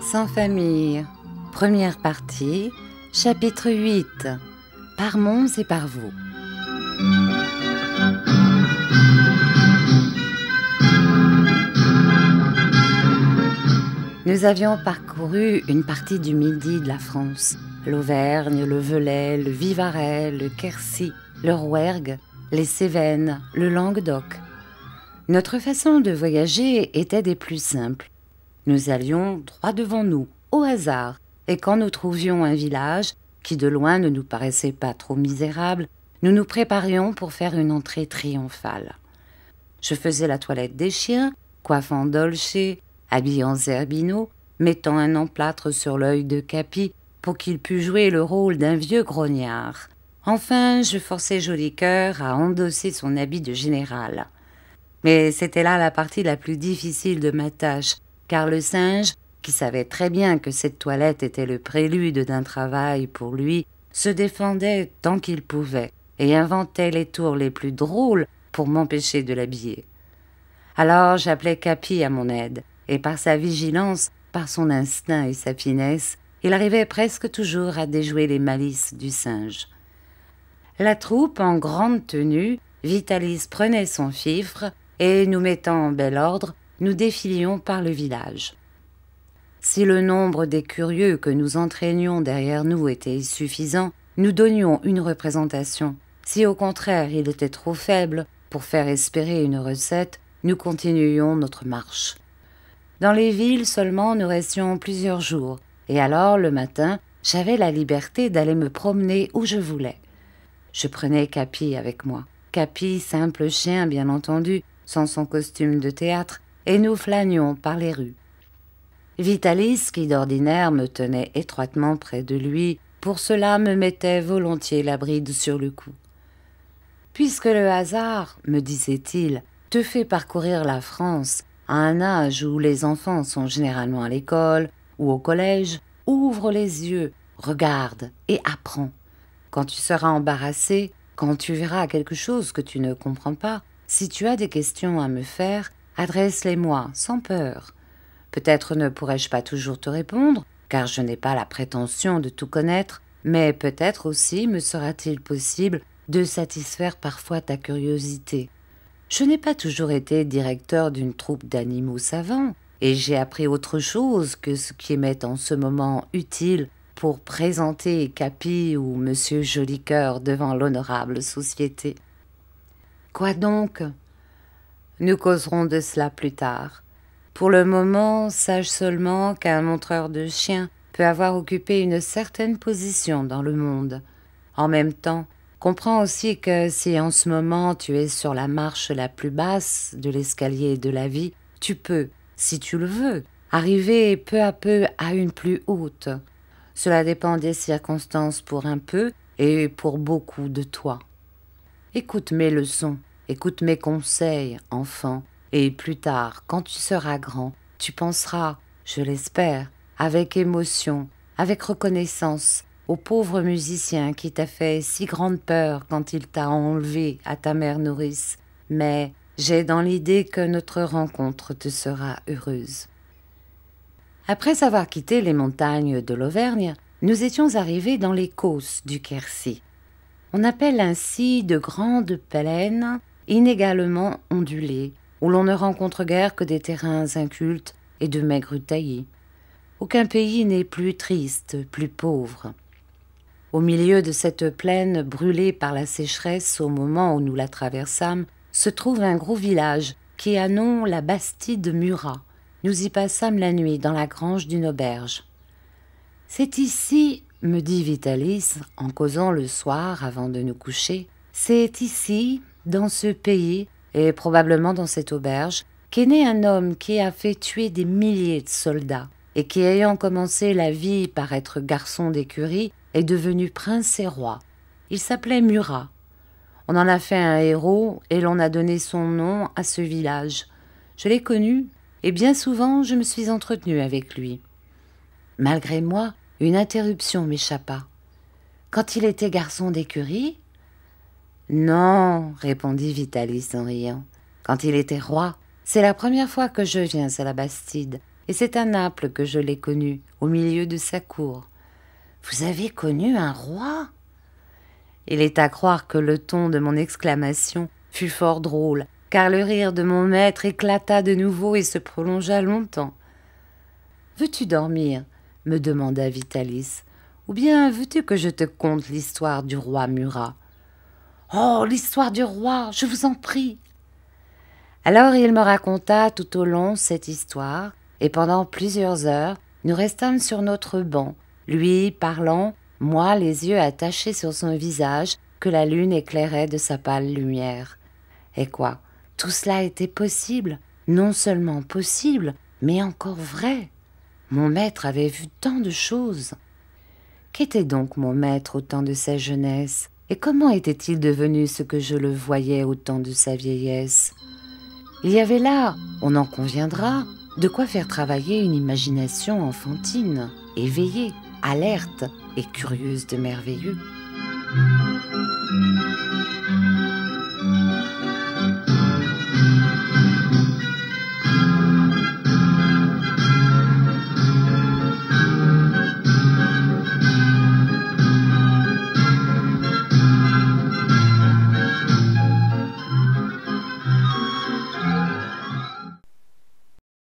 Sans famille, première partie, chapitre 8, par Mons et par vous. Nous avions parcouru une partie du midi de la France, l'Auvergne, le Velay, le Vivarais, le Quercy, le Rouergue, les Cévennes, le Languedoc. Notre façon de voyager était des plus simples. Nous allions droit devant nous, au hasard, et quand nous trouvions un village, qui de loin ne nous paraissait pas trop misérable, nous nous préparions pour faire une entrée triomphale. Je faisais la toilette des chiens, coiffant Dolce, habillant Zerbino, mettant un emplâtre sur l'œil de Capi pour qu'il pût jouer le rôle d'un vieux grognard. Enfin, je forçais Jolicoeur à endosser son habit de général. Mais c'était là la partie la plus difficile de ma tâche, car le singe, qui savait très bien que cette toilette était le prélude d'un travail pour lui, se défendait tant qu'il pouvait et inventait les tours les plus drôles pour m'empêcher de l'habiller. Alors j'appelais Capi à mon aide, et par sa vigilance, par son instinct et sa finesse, il arrivait presque toujours à déjouer les malices du singe. La troupe, en grande tenue, Vitalis prenait son fifre, et nous mettant en bel ordre, nous défilions par le village. Si le nombre des curieux que nous entraînions derrière nous était suffisant, nous donnions une représentation. Si au contraire il était trop faible pour faire espérer une recette, nous continuions notre marche. Dans les villes seulement nous restions plusieurs jours, et alors le matin, j'avais la liberté d'aller me promener où je voulais. Je prenais Capi avec moi. Capi, simple chien bien entendu, sans son costume de théâtre, et nous flânions par les rues. Vitalis, qui d'ordinaire me tenait étroitement près de lui, pour cela me mettait volontiers la bride sur le cou. « Puisque le hasard, me disait-il, te fait parcourir la France à un âge où les enfants sont généralement à l'école ou au collège, ouvre les yeux, regarde et apprends. Quand tu seras embarrassé, quand tu verras quelque chose que tu ne comprends pas, si tu as des questions à me faire, adresse-les-moi sans peur. Peut-être ne pourrai-je pas toujours te répondre, car je n'ai pas la prétention de tout connaître, mais peut-être aussi me sera-t-il possible de satisfaire parfois ta curiosité. Je n'ai pas toujours été directeur d'une troupe d'animaux savants, et j'ai appris autre chose que ce qui m'est en ce moment utile pour présenter Capi ou Monsieur Jolicoeur devant l'honorable société. Quoi donc ? Nous causerons de cela plus tard. Pour le moment, sache seulement qu'un montreur de chiens peut avoir occupé une certaine position dans le monde. En même temps, comprends aussi que si en ce moment tu es sur la marche la plus basse de l'escalier de la vie, tu peux, si tu le veux, arriver peu à peu à une plus haute. Cela dépend des circonstances pour un peu et pour beaucoup de toi. Écoute mes leçons, écoute mes conseils, enfant, et plus tard, quand tu seras grand, tu penseras, je l'espère, avec émotion, avec reconnaissance, au pauvre musicien qui t'a fait si grande peur quand il t'a enlevé à ta mère nourrice, mais j'ai dans l'idée que notre rencontre te sera heureuse. Après avoir quitté les montagnes de l'Auvergne, nous étions arrivés dans les causses du Quercy. On appelle ainsi de grandes plaines inégalement ondulées, où l'on ne rencontre guère que des terrains incultes et de maigres taillis. Aucun pays n'est plus triste, plus pauvre. Au milieu de cette plaine brûlée par la sécheresse au moment où nous la traversâmes, se trouve un gros village qui a nom la Bastide Murat. Nous y passâmes la nuit dans la grange d'une auberge. « C'est ici, me dit Vitalis, en causant le soir avant de nous coucher, c'est ici, dans ce pays, et probablement dans cette auberge, qu'est né un homme qui a fait tuer des milliers de soldats, et qui, ayant commencé la vie par être garçon d'écurie, est devenu prince et roi. Il s'appelait Murat. On en a fait un héros, et l'on a donné son nom à ce village. Je l'ai connu, et bien souvent je me suis entretenue avec lui. Malgré moi, une interruption m'échappa. Quand il était garçon d'écurie ? Non, répondit Vitalis en riant. Quand il était roi, c'est la première fois que je viens à la Bastide, et c'est à Naples que je l'ai connu, au milieu de sa cour. « Vous avez connu un roi ?» Il est à croire que le ton de mon exclamation fut fort drôle, car le rire de mon maître éclata de nouveau et se prolongea longtemps. « Veux-tu dormir ?» me demanda Vitalis. « Ou bien veux-tu que je te conte l'histoire du roi Murat ?»« Oh, l'histoire du roi, je vous en prie !» Alors il me raconta tout au long cette histoire, et pendant plusieurs heures, nous restâmes sur notre banc, lui parlant, moi les yeux attachés sur son visage que la lune éclairait de sa pâle lumière. Et quoi, tout cela était possible, non seulement possible, mais encore vrai. Mon maître avait vu tant de choses. Qu'était donc mon maître au temps de sa jeunesse, et comment était-il devenu ce que je le voyais au temps de sa vieillesse? Il y avait là, on en conviendra, de quoi faire travailler une imagination enfantine, éveillée, alerte et curieuse de merveilleux.